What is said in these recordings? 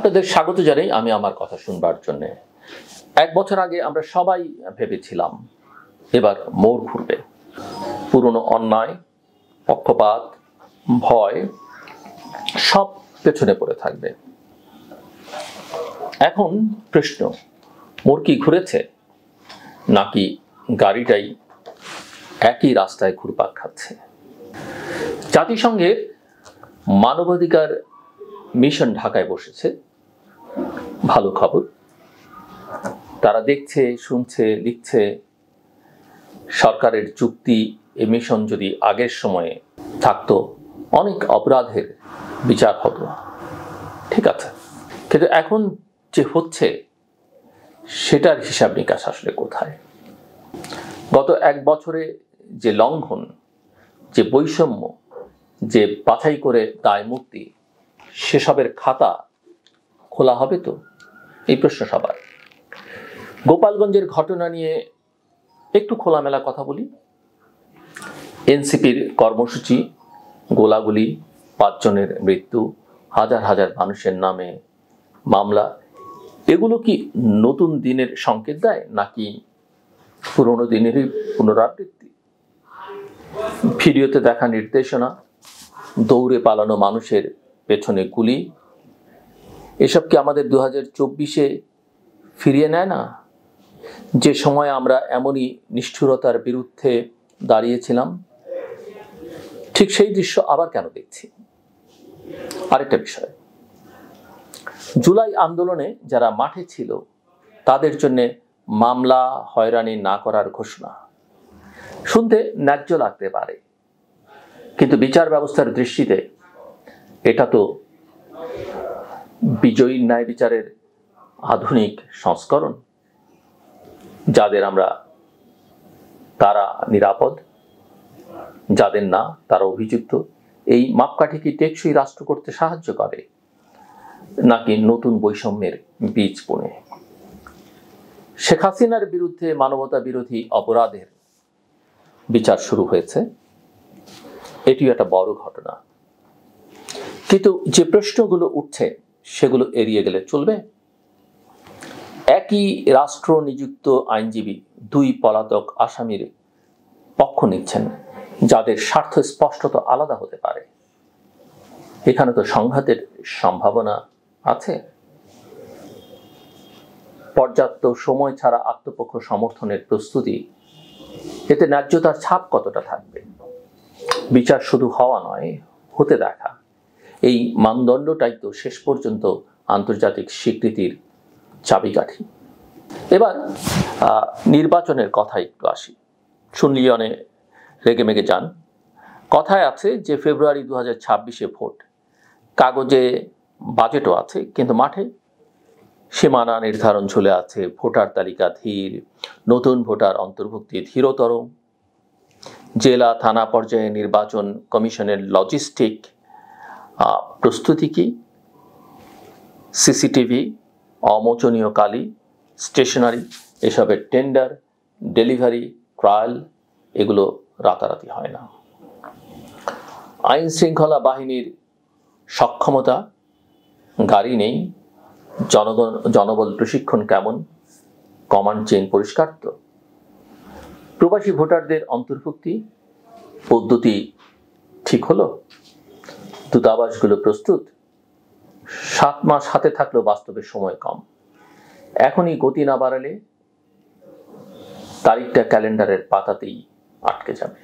আপনাদের স্বাগত জানাই আমি আমার কথা শুনবার জন্য। এক বছর আগে আমরা সবাই ভেবেছিলাম এবার মোড় ঘুরবে, পুরনো অন্যায়, পক্ষপাত, ভয় সব পেছনে পড়ে থাকবে। এখন প্রশ্ন, মোড় কি ঘুরেছে নাকি গাড়িটাই একই রাস্তায় ঘুরপাক খাচ্ছে? জাতিসংঘের মানবাধিকার মিশন ঢাকায় বসেছে, ভালো খবর। তারা দেখছে, শুনছে, লিখছে। সরকারের যুক্তি, এই মিশন যদি আগের সময়ে থাকতো অনেক অপরাধের বিচার হতো, ঠিক আছে। কিন্তু এখন যে হচ্ছে সেটার হিসাব নিকাশ আসলে কোথায়? গত এক বছরে যে লঙ্ঘন, যে বৈষম্য, যে বাছাই করে দায় মুক্তি, সেসবের খাতা খোলা হবে তো? এই প্রশ্ন সবার। গোপালগঞ্জের ঘটনা নিয়ে একটু খোলামেলা কথা বলি। এনসিপির কর্মসূচি, গোলাগুলি, 5 জনের মৃত্যু, হাজার হাজার মানুষের নামে মামলা, এগুলো কি নতুন দিনের সংকেত দেয় নাকি পুরনো দিনেরই পুনরাবৃত্তি? ভিডিওতে দেখা নির্দেশনা, দৌড়ে পালানো মানুষের পেছনে গুলি, এসব কি আমাদের 2024-এ ফিরিয়ে নেয় না? যে সময় আমরা এমনই নিষ্ঠুরতার বিরুদ্ধে দাঁড়িয়েছিলাম, ঠিক সেই দৃশ্য আবার কেন দেখছি? আরেকটা বিষয়, জুলাই আন্দোলনে যারা মাঠে ছিল তাদের জন্য মামলা হয়রানি না করার ঘোষণা শুনতে ন্যায্য লাগতে পারে, কিন্তু বিচার ব্যবস্থার দৃষ্টিতে এটা তো বিজয়ী ন্যায় বিচারের আধুনিক সংস্করণ। যাদের আমরা তারা নিরাপদ, যাদের না তারা অভিযুক্ত। এই মাপকাঠি কি টেকসই রাষ্ট্র করতে সাহায্য করে নাকি নতুন বৈষম্যের বীজ বুনে? শেখ হাসিনার বিরুদ্ধে মানবতা বিরোধী অপরাধের বিচার শুরু হয়েছে, এটিও একটা বড় ঘটনা। কিন্তু যে প্রশ্নগুলো উঠছে সেগুলো এড়িয়ে গেলে চলবে? একই রাষ্ট্র নিযুক্ত আইনজীবী 2 পলাতক আসামির পক্ষ নিচ্ছেন যাদের স্বার্থ স্পষ্টত আলাদা হতে পারে। এখানে তো সংঘাতের সম্ভাবনা আছে। পর্যাপ্ত সময় ছাড়া আত্মপক্ষ সমর্থনের প্রস্তুতি, এতে ন্যায্যতার ছাপ কতটা থাকবে? বিচার শুধু হওয়া নয়, হতে দেখা, এই মানদণ্ডটাই তো শেষ পর্যন্ত আন্তর্জাতিক স্বীকৃতির চাবিকাঠি। এবার নির্বাচনের কথা একটু আসি। শুনলি অনেক রেগে মেগে যান। কথায় আছে যে ফেব্রুয়ারি 2026-এ ভোট, কাগজে বাজেটও আছে, কিন্তু মাঠে সীমানা নির্ধারণ ঝুলে আছে, ভোটার তালিকা ধীর, নতুন ভোটার অন্তর্ভুক্তি ধীরতর, জেলা থানা পর্যায়ে নির্বাচন কমিশনের লজিস্টিক প্রস্তুতি কি? সিসিটিভি, অমোচনীয় কালি, স্টেশনারি, এসবের টেন্ডার, ডেলিভারি, ট্রায়াল, এগুলো রাতারাতি হয় না। আইন শৃঙ্খলা বাহিনীর সক্ষমতা, গাড়ি নেই, জনবল প্রশিক্ষণ কেমন, কমান্ড চেইন পরিষ্কার তো? প্রবাসী ভোটারদের অন্তর্ভুক্তি পদ্ধতি ঠিক হলো? দূতাবাসগুলো প্রস্তুত? 7 মাস হাতে থাকলেও বাস্তবে সময় কম। এখনই গতি না বাড়ালে তারিখটা ক্যালেন্ডারের পাতাতেই আটকে যাবে।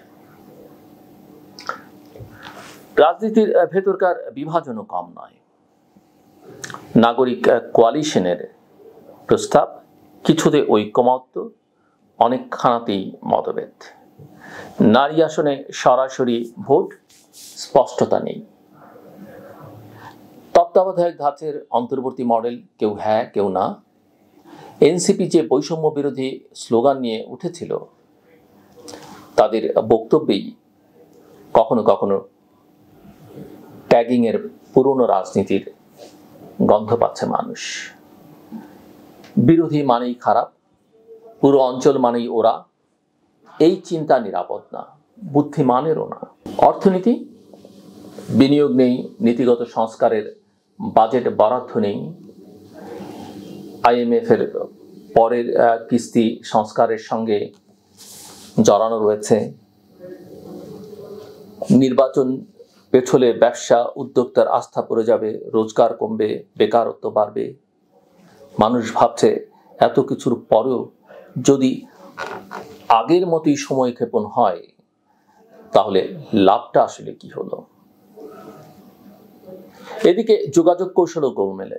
রাজনীতির ভেতরকার বিভাজনও কম নয়। নাগরিক কোয়ালিশনের প্রস্তাব, কিছুতে ঐক্যমত্য, অনেকখানাতেই মতভেদ। নারী আসনে সরাসরি ভোট, স্পষ্টতা নেই। তত্ত্বাবধায়ক ধাঁচের অন্তর্বর্তী মডেল, কেউ হ্যাঁ কেউ না। এনসিপি যে বৈষম্য বিরোধী স্লোগান নিয়ে উঠেছিল, তাদের বক্তব্যেই কখনো কখনো ট্যাগিং এর পুরনো রাজনীতির গন্ধ পাচ্ছে মানুষ। বিরোধী মানেই খারাপ, পুরো অঞ্চল মানেই ওরা, এই চিন্তা নিরাপদ না, বুদ্ধিমানেরও না। অর্থনীতি, বিনিয়োগ নেই, নীতিগত সংস্কারের বাজেট বরাদ্দ নেই, IMF এর পরের কিস্তি সংস্কারের সঙ্গে জড়ানো রয়েছে। নির্বাচন পেছলে ব্যবসা উদ্যোক্তার আস্থা পড়ে যাবে, রোজগার কমবে, বেকারত্ব বাড়বে। মানুষ ভাবছে এত কিছুর পরেও যদি আগের মতোই সময়ক্ষেপণ হয় তাহলে লাভটা আসলে কি হলো। এদিকে যোগাযোগ কৌশলও গোলমেলে।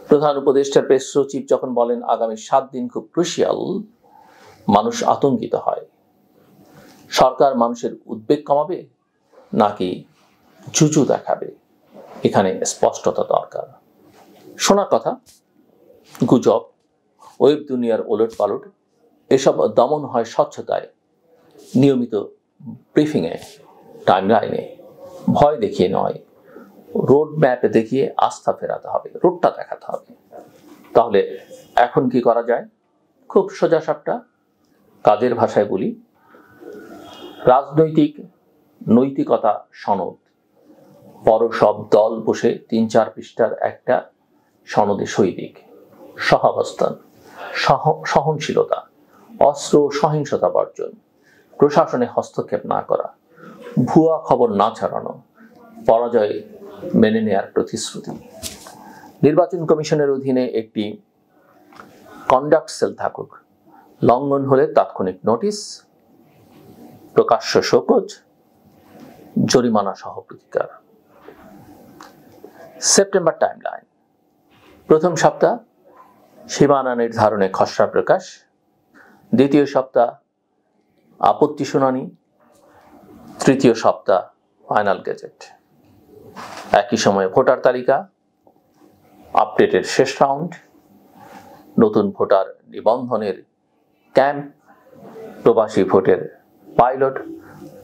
প্রধান উপদেষ্টার প্রেস সচিব যখন বলেন আগামী 7 দিন খুব ক্রুশিয়াল, মানুষ আতঙ্কিত হয়। সরকার মানুষের উদ্বেগ কমাবে নাকি জুজু দেখাবে, এখানে স্পষ্টতা দরকার। শোনা কথা, গুজব, ওয়েব দুনিয়ার ওলট পালট এসব দমন হয় স্বচ্ছতায়, নিয়মিত ব্রিফিংয়ে, টাইমলাইনে, ভয় দেখিয়ে নয়, রোড ম্যাপে দেখিয়ে আস্থা ফেরাতে হবে, রোডটা দেখাতে হবে। তাহলে এখন কি করা যায়? খুব সোজাসাপটা কাজের ভাষায় বলি, রাজনৈতিক নৈতিকতা সনদ। বড় সব দল বসে 3-4 পৃষ্ঠার একটা সনদে সই দিক। সহাবস্থান, সহনশীলতা, অস্ত্র সহিংসতা বর্জন, প্রশাসনে হস্তক্ষেপ না করা, ভুয়া খবর না ছড়ানো, পরাজয় মেনে নেয়ার প্রতিশ্রুতি। নির্বাচন কমিশনের অধীনে একটি কন্ডাক্ট সেল থাকুক, লঙ্ঘন হলে তাৎক্ষণিক নোটিশ, প্রকাশ্য শোকজ, জরিমানা সহ প্রতিকার। September timeline. প্রথম সপ্তাহ সীমানা নির্ধারণে খসড়া প্রকাশ, দ্বিতীয় সপ্তাহ আপত্তি শুনানি, তৃতীয় সপ্তাহ ফাইনাল গেজেট। একই সময়ে ভোটার তালিকা আপডেটের শেষ রাউন্ড, নতুন ভোটার নিবন্ধনের ক্যাম্প, প্রবাসী ভোটের পাইলট,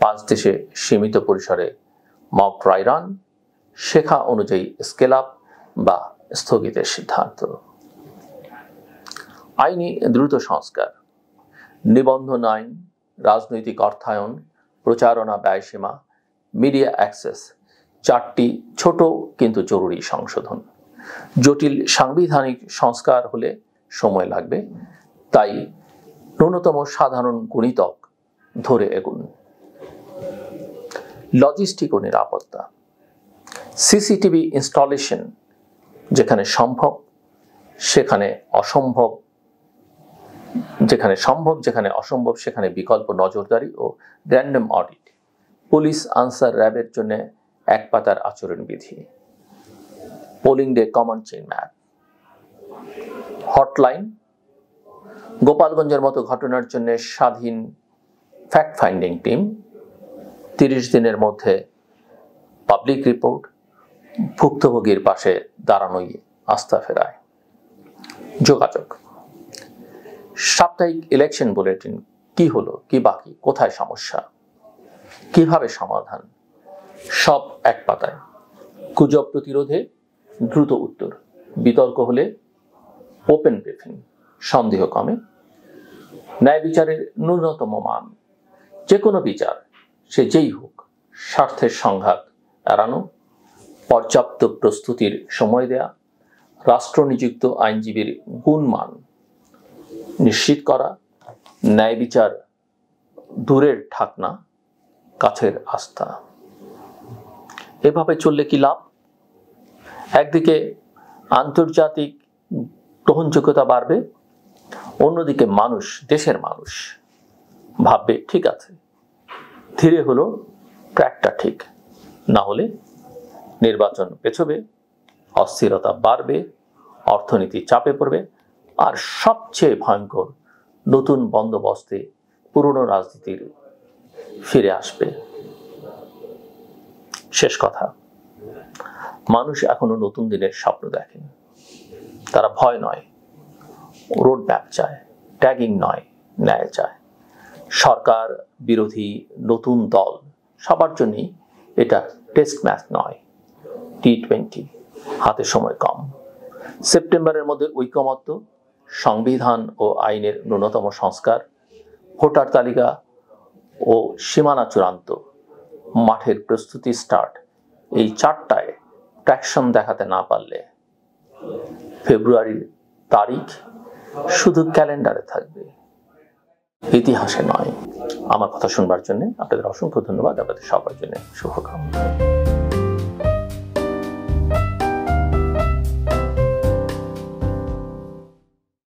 5 দেশে সীমিত পরিসরে মক ড্রাই রান, শেখা অনুযায়ী স্কেল আপ বা স্থগিতের সিদ্ধান্ত। আইনি দ্রুত সংস্কার, নিবন্ধন আইন, রাজনৈতিক অর্থায়ন, প্রচারণা ব্যয়সীমা, মিডিয়া অ্যাক্সেস, 4টি ছোট কিন্তু জরুরি সংশোধন। জটিল সাংবিধানিক সংস্কার হলে সময় লাগবে, তাই ন্যূনতম সাধারণ গুণিতক ধরে এগুন। লজিস্টিক ও নিরাপত্তা, সিসিটিভি ইনস্টলেশন যেখানে সম্ভব, সেখানে অসম্ভব, যেখানে অসম্ভব সেখানে বিকল্প নজরদারি ও র্যান্ডম অডিট। পুলিশ আনসার র্যাবের জন্য 1 পাতার আচরণবিধি। Polling day common chain map. Hotline, গোপালগঞ্জের মতো ঘটনার জন্য স্বাধীন ফ্যাক্ট ফাইন্ডিং টিম, 30 দিনের মধ্যে পাবলিক রিপোর্ট, ভুক্তভোগীর পাশে দাঁড়ানোই আস্থা ফেরায়। যোগাযোগ, সাপ্তাহিক ইলেকশন বুলেটিন, কি হলো, কি বাকি, কোথায় সমস্যা, কিভাবে সমাধান, সব 1 পাতায়। গুজব প্রতিরোধে দ্রুত উত্তর, বিতর্ক হলে ওপেন ব্রিফিং, সন্দেহ কমে। ন্যায় বিচারের ন্যূনতম মান, যে কোনো বিচার সে যেই হোক স্বার্থের সংঘাত এড়ানো, পর্যাপ্ত প্রস্তুতির সময় দেয়া, রাষ্ট্র নিযুক্ত আইনজীবীর গুণমান নিশ্চিত করা, ন্যায় বিচার দূরের ঠাকনা, কাছের আস্থা। এভাবে চললে কি লাভ? একদিকে আন্তর্জাতিক গ্রহণযোগ্যতা বাড়বে, অন্যদিকে মানুষ, দেশের মানুষ ভাববে ঠিক আছে, ধীরে হলো ট্র্যাকটা ঠিক, না হলে নির্বাচন পেছবে, অস্থিরতা বাড়বে, অর্থনীতি চাপে পড়বে, আর সবচেয়ে ভয়ঙ্কর, নতুন বন্দোবস্তে পুরনো রাজনীতির ফিরে আসবে। শেষ কথা, মানুষ এখনো নতুন দিনের স্বপ্ন দেখেন। তারা ভয় নয়, রোড ম্যাপ চায়, ট্যাগিং নয়, ন্যায় চায়। সরকার বিরোধী নতুন দল সবার জন্যই এটা টেস্ট ম্যাচ নয়, T20, হাতে সময় কম। সেপ্টেম্বরের মধ্যে ঐকমত্য, সংবিধান ও আইনের ন্যূনতম সংস্কার, ভোটার তালিকা ও সীমানা চূড়ান্ত, মাঠের প্রস্তুতি স্টার্ট, এই 4টায় ট্র্যাকশন দেখাতে না পারলে ফেব্রুয়ারির তারিখ শুধু ক্যালেন্ডারে থাকবে, ইতিহাসে নয়। আমার কথা শুনবার জন্য আপনাদের অসংখ্য ধন্যবাদ। আপনাদের সবার জন্য শুভকামনা।